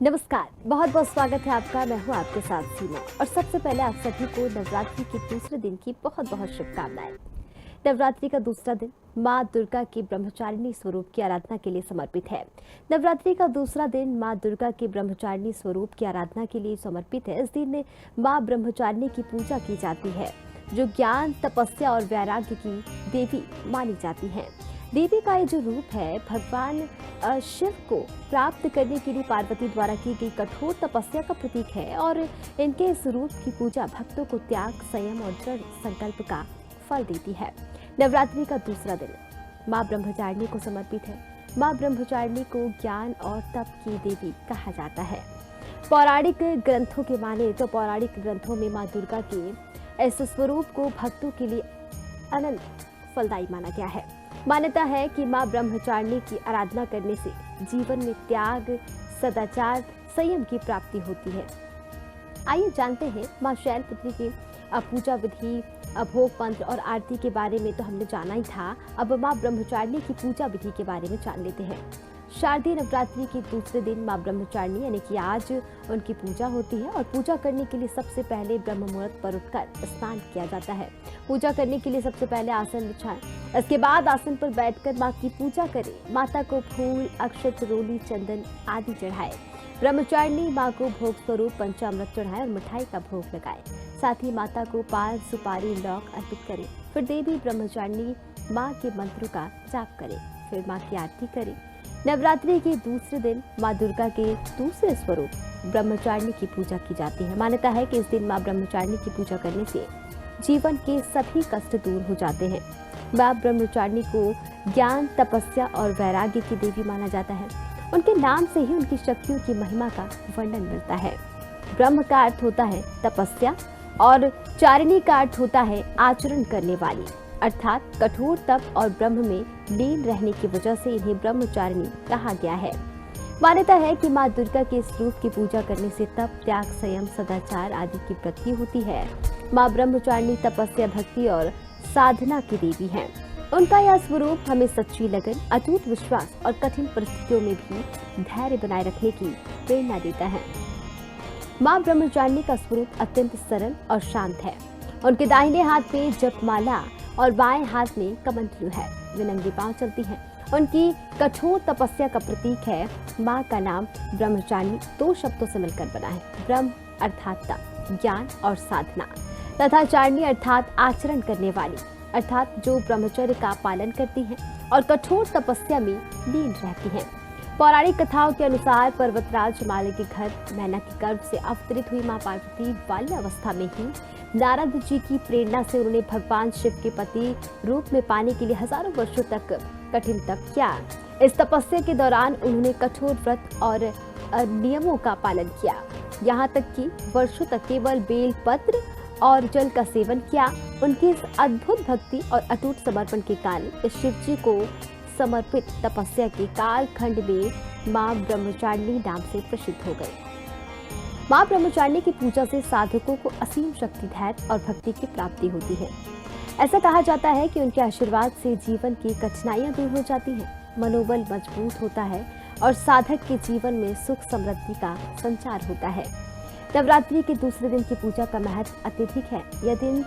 नमस्कार, बहुत बहुत स्वागत है आपका। मैं हूं आपके साथ सीमा और सबसे पहले आप सभी को नवरात्रि के दूसरे दिन की बहुत बहुत शुभकामनाएं। नवरात्रि का दूसरा दिन माँ दुर्गा के ब्रह्मचारिणी स्वरूप की आराधना के लिए समर्पित है। नवरात्रि का दूसरा दिन माँ दुर्गा के ब्रह्मचारिणी स्वरूप की आराधना के लिए समर्पित है। इस दिन माँ ब्रह्मचारिणी की पूजा की जाती है, जो ज्ञान, तपस्या और वैराग्य की देवी मानी जाती है। देवी का ये जो रूप है, भगवान शिव को प्राप्त करने के लिए पार्वती द्वारा की गई कठोर तपस्या का प्रतीक है और इनके इस रूप की पूजा भक्तों को त्याग, संयम और दृढ़ संकल्प का फल देती है। नवरात्रि का दूसरा दिन माँ ब्रह्मचारिणी को समर्पित है। माँ ब्रह्मचारिणी को ज्ञान और तप की देवी कहा जाता है। पौराणिक ग्रंथों के माने तो पौराणिक ग्रंथों में माँ दुर्गा के इस स्वरूप को भक्तों के लिए अनंत फलदायी माना गया है। मान्यता है कि माँ ब्रह्मचारिणी की आराधना करने से जीवन में त्याग, सदाचार, संयम की प्राप्ति होती है। आइए जानते हैं माँ शैलपुत्री की पूजा विधि, भोग मंत्र और आरती के बारे में तो हमने जाना ही था। अब माँ ब्रह्मचारिणी की पूजा विधि के बारे में जान लेते हैं। शारदीय नवरात्रि के दूसरे दिन माँ ब्रह्मचारिणी यानी कि आज उनकी पूजा होती है और पूजा करने के लिए सबसे पहले ब्रह्म मुहूर्त पर उठकर स्नान किया जाता है। पूजा करने के लिए सबसे पहले आसन बिछाएं, इसके बाद आसन पर बैठकर माँ की पूजा करें। माता को फूल, अक्षत, रोली, चंदन आदि चढ़ाएं। ब्रह्मचारिणी माँ को भोग स्वरूप पंचामृत चढ़ाएं और मिठाई का भोग लगाएं। साथ ही माता को पान, सुपारी, लौक अर्पित करें। फिर देवी ब्रह्मचारिणी माँ के मंत्रों का जाप करें। फिर माँ की आरती करें। नवरात्रि के दूसरे दिन माँ दुर्गा के दूसरे स्वरूप ब्रह्मचारिणी की पूजा की जाती है। मान्यता है कि इस दिन माँ ब्रह्मचारिणी की पूजा करने से जीवन के सभी कष्ट दूर हो जाते हैं। माँ ब्रह्मचारिणी को ज्ञान, तपस्या और वैराग्य की देवी माना जाता है। उनके नाम से ही उनकी शक्तियों की महिमा का वर्णन मिलता है। ब्रह्म का अर्थ होता है तपस्या और चारिणी का अर्थ होता है आचरण करने वाली, अर्थात कठोर तप और ब्रह्म में लीन रहने की वजह से इन्हें ब्रह्मचारिणी कहा गया है। मान्यता है कि माँ दुर्गा के इस रूप की पूजा करने से तप, त्याग, संयम, सदाचार आदि की वृद्धि होती है। माँ ब्रह्मचारिणी तपस्या, भक्ति और साधना की देवी हैं। उनका यह स्वरूप हमें सच्ची लगन, अटूट विश्वास और कठिन परिस्थितियों में भी धैर्य बनाए रखने की प्रेरणा देता है। माँ ब्रह्मचारिणी का स्वरूप अत्यंत सरल और शांत है। उनके दाहिने हाथ में जपमाला और बाएं हाथ में कमंडलू है। वे नंगे पांव चलती हैं। उनकी कठोर तपस्या का प्रतीक है। माँ का नाम ब्रह्मचारिणी दो शब्दों से मिलकर बना है। ब्रह्म अर्थात तप, ज्ञान और साधना, तथा चारिणी अर्थात आचरण करने वाली, अर्थात जो ब्रह्मचर्य का पालन करती हैं और कठोर तपस्या में लीन रहती हैं। पौराणिक कथाओं के अनुसार पर्वतराज हिमालय के घर मैना के गर्भ से अवतरित हुई माँ पार्वती बाल्यावस्था में ही नारद जी की प्रेरणा से उन्होंने भगवान शिव के पति रूप में पाने के लिए हजारों वर्षों तक कठिन तप किया। इस तपस्या के दौरान उन्होंने कठोर व्रत और नियमों का पालन किया। यहाँ तक कि वर्षों तक केवल बेल पत्र और जल का सेवन किया। उनकी इस अद्भुत भक्ति और अटूट समर्पण के कारण इस शिव जी को समर्पित तपस्या के कालखंड में माँ ब्रह्मचारिणी नाम से प्रसिद्ध हो गई। माँ ब्रह्मचारिणी की पूजा से साधकों को असीम शक्ति, धैर्य और भक्ति की प्राप्ति होती है। ऐसा कहा जाता है कि उनके आशीर्वाद से जीवन की कठिनाइयां दूर हो जाती हैं, मनोबल मजबूत होता है और साधक के जीवन में सुख समृद्धि का संचार होता है। नवरात्रि के दूसरे दिन की पूजा का महत्व अत्यधिक है। यह दिन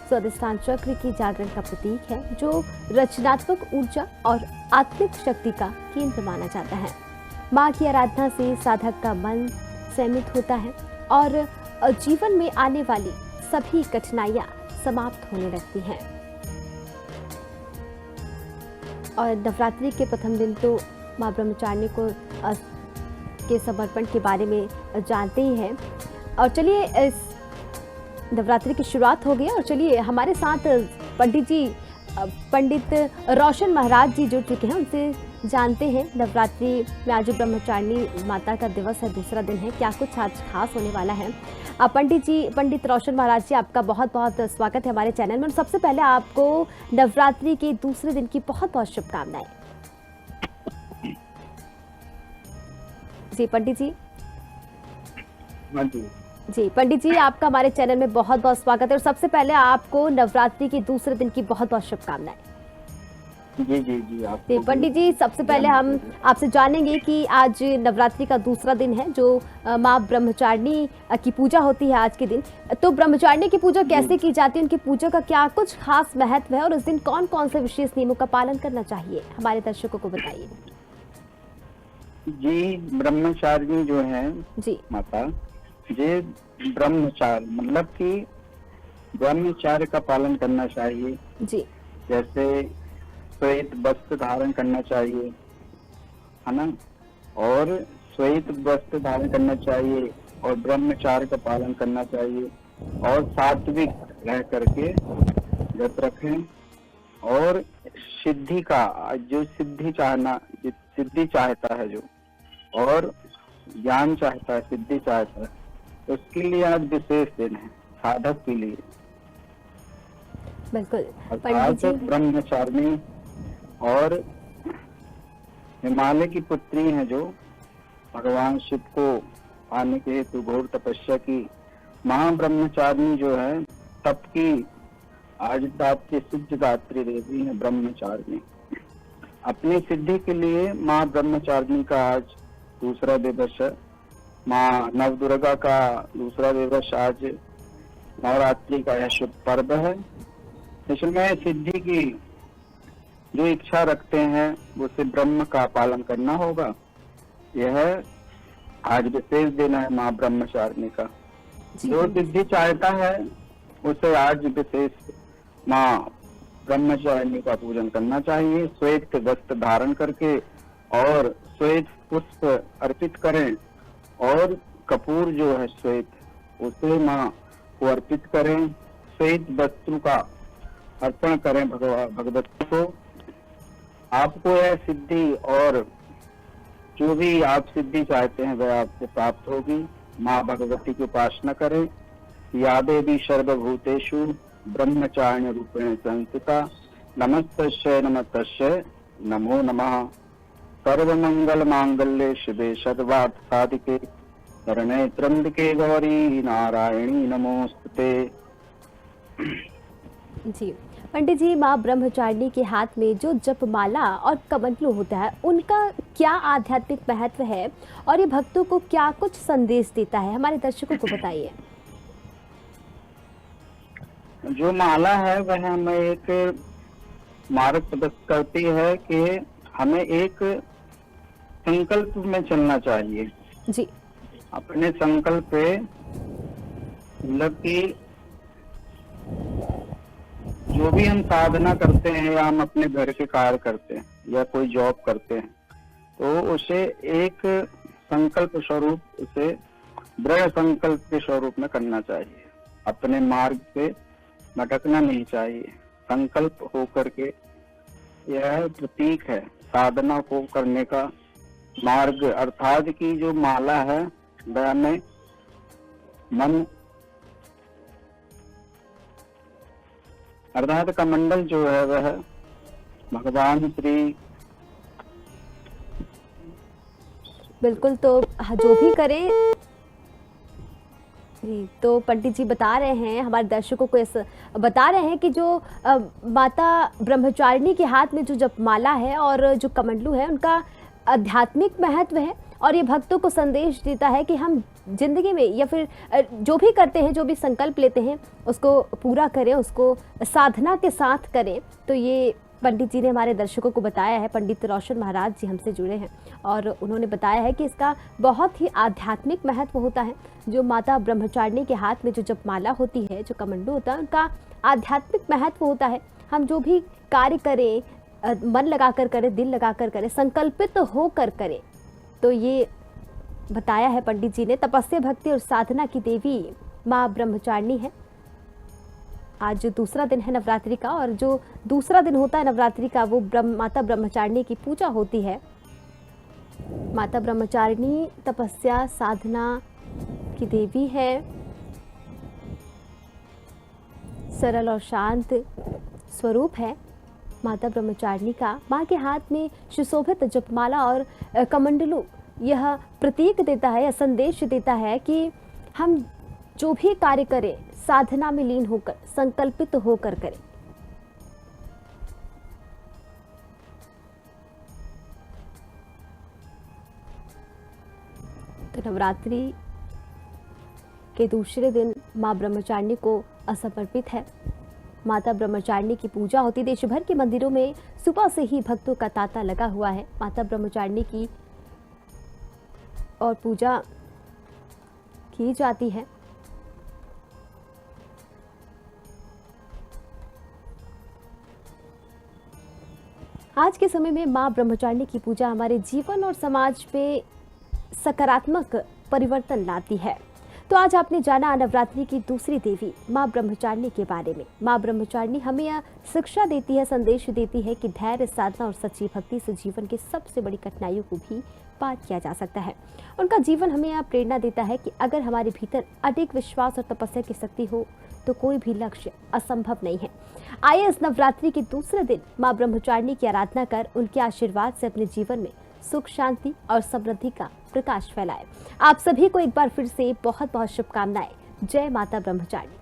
स्वाधिष्ठान चक्र की जागरण का प्रतीक है, जो रचनात्मक ऊर्जा और आत्मिक शक्ति का केंद्र माना जाता है। माँ की आराधना से साधक का मन संयमित होता है और जीवन में आने वाली सभी कठिनाइयां समाप्त होने लगती हैं। और नवरात्रि के प्रथम दिन तो माँ ब्रह्मचारिणी को के समर्पण के बारे में जानते ही हैं। और चलिए, इस नवरात्रि की शुरुआत हो गई और चलिए हमारे साथ पंडित रोशन महाराज जी जुड़ चुके हैं। उनसे जानते हैं नवरात्रि में आज ब्रह्मचारिणी माता का दिवस है, दूसरा दिन है, क्या कुछ आज खास होने वाला है। पंडित रोशन महाराज जी, आपका बहुत बहुत स्वागत है हमारे चैनल में। और सबसे पहले आपको नवरात्रि के दूसरे दिन की बहुत बहुत शुभकामनाएं। जी पंडित जी। जी पंडित जी, आपका हमारे चैनल में बहुत बहुत स्वागत है और सबसे पहले आपको नवरात्रि के दूसरे दिन की बहुत बहुत शुभकामनाएं। जी जी जी, जी आपको भी पंडित जी, सबसे पहले जय हम माता दी। आपसे जानेंगे कि आज नवरात्रि का दूसरा दिन है जो माँ ब्रह्मचारिणी की पूजा होती है आज के दिन। तो ब्रह्मचारिणी की पूजा जी कैसे की जाती है, उनकी पूजा का क्या कुछ खास महत्व है और उस दिन कौन कौन से विशेष नियमों का पालन करना चाहिए, हमारे दर्शकों को बताइए। जी, ब्रह्मचारिणी जो है जी। माता, ये ब्रह्मचार्य मतलब कि ब्रह्मचार्य का पालन करना चाहिए। जी। जैसे श्वेत वस्त्र धारण करना चाहिए, है ना, और श्वेत वस्त्र धारण करना चाहिए और ब्रह्मचार्य का पालन करना चाहिए और सात्विक रह करके व्रत रखें। और सिद्धि का, जो सिद्धि चाहना, जो सिद्धि चाहता है जो, और ज्ञान चाहता है, सिद्धि चाहता है, तो उसके लिए आज विशेष दिन है साधक के लिए। बिल्कुल। पंडित अर्थात जी। ब्रह्मचारिणी और हिमालय की पुत्री है जो भगवान शिव को पाने के हेतु घोर तपस्या की महाब्रह्मचारिणी जो है, तप की आदिदात्री सिद्धदात्री देवी है ब्रह्मचारिणी। अपनी सिद्धि के लिए माँ ब्रह्मचारिणी का आज दूसरा दिवस है। माँ नवदुर्गा का दूसरा दिवस आज नवरात्रि का यह शुभ पर्व है। इसमें सिद्धि की जो इच्छा रखते हैं उसे ब्रह्म का पालन करना होगा। यह आज विशेष दिन है माँ ब्रह्मचारिणी का। जी जो पंडित सिद्धि चाहता है उसे आज विशेष माँ ब्रह्मचारिणी का पूजन करना चाहिए। श्वेत वस्त्र धारण करके और श्वेत पुष्प अर्पित करें और कपूर जो है श्वेत, उसे माँ को अर्पित करें। श्वेत वस्त्र का अर्पण करें भगवती को। आपको यह सिद्धि और जो भी आप सिद्धि चाहते हैं वह आपको प्राप्त होगी। माँ भगवती की उपासना करें। या देवी सर्वभूतेषु ब्रह्मचारिणी रूपेण संस्थिता, नमस्तस्यै नमस्तस्यै नमो नमः। सर्वमंगल मांगल्ये शिवे सर्वार्थ साधिके, शरण्ये त्र्यंबके गौरी नारायणी नमोस्तुते। जी। पंडित जी, माँ ब्रह्मचारिणी के हाथ में जो जपमाला और कमंडलू होता है, उनका क्या आध्यात्मिक महत्व है और ये भक्तों को क्या कुछ संदेश देता है, हमारे दर्शकों को बताइए। जो माला है वह हमें एक मार्ग प्रदर्शित करती है कि हमें एक संकल्प में चलना चाहिए। जी। अपने संकल्प पे, मतलब कि जो भी हम साधना करते हैं या हम अपने घर के कार्य करते हैं या कोई जॉब करते हैं, तो उसे एक संकल्प स्वरूप, उसे दृढ़ संकल्प के स्वरूप में करना चाहिए। अपने मार्ग से भटकना नहीं चाहिए। संकल्प होकर के यह प्रतीक है साधना को करने का मार्ग। अर्थात की जो माला है वह में मन, अर्थात कमंडल जो है वह भगवान श्री, बिल्कुल। तो जो भी करें, जी, तो पंडित जी बता रहे हैं, हमारे दर्शकों को इस बता रहे हैं कि जो माता ब्रह्मचारिणी के हाथ में जो जपमाला है और जो कमंडलू है, उनका आध्यात्मिक महत्व है और ये भक्तों को संदेश देता है कि हम जिंदगी में या फिर जो भी करते हैं, जो भी संकल्प लेते हैं, उसको पूरा करें, उसको साधना के साथ करें। तो ये पंडित जी ने हमारे दर्शकों को बताया है। पंडित रोशन महाराज जी हमसे जुड़े हैं और उन्होंने बताया है कि इसका बहुत ही आध्यात्मिक महत्व होता है। जो माता ब्रह्मचारिणी के हाथ में जो जपमाला होती है, जो कमंडलू होता है, उनका आध्यात्मिक महत्व होता है। हम जो भी कार्य करें, मन लगाकर करें, दिल लगाकर करें, संकल्पित होकर करें। तो ये बताया है पंडित जी ने। तपस्या, भक्ति और साधना की देवी माँ ब्रह्मचारिणी है। आज दूसरा दिन है नवरात्रि का और जो दूसरा दिन होता है नवरात्रि का, वो माता ब्रह्मचारिणी की पूजा होती है। माता ब्रह्मचारिणी तपस्या, साधना की देवी है। सरल और शांत स्वरूप है माता ब्रह्मचारिणी का। माँ के हाथ में सुशोभित जपमाला और कमंडलू यह प्रतीक देता है, यह संदेश देता है कि हम जो भी कार्य करें, साधना में लीन होकर, संकल्पित होकर करें। नवरात्रि के दूसरे दिन मां ब्रह्मचारिणी को असमर्पित है। माता ब्रह्मचारिणी की पूजा होती। देश भर के मंदिरों में सुबह से ही भक्तों का तांता लगा हुआ है। माता ब्रह्मचारिणी की और पूजा की जाती है। आज के समय में मां ब्रह्मचारिणी की पूजा हमारे जीवन और समाज में सकारात्मक परिवर्तन लाती है। तो आज आपने जाना नवरात्रि की दूसरी देवी मां ब्रह्मचारिणी के बारे में। मां ब्रह्मचारिणी हमें यह शिक्षा देती है, संदेश देती है कि धैर्य, साधना और सच्ची भक्ति से जीवन की सबसे बड़ी कठिनाइयों को भी पार किया जा सकता है। उनका जीवन हमें यह प्रेरणा देता है कि अगर हमारे भीतर अडिग विश्वास और तपस्या की शक्ति हो तो कोई भी लक्ष्य असंभव नहीं है। आइए इस नवरात्रि के दूसरे दिन मां ब्रह्मचारिणी की आराधना कर उनके आशीर्वाद से अपने जीवन में सुख, शांति और समृद्धि का प्रकाश फैलाए। आप सभी को एक बार फिर से बहुत बहुत शुभकामनाएं। जय माता ब्रह्मचारिणी।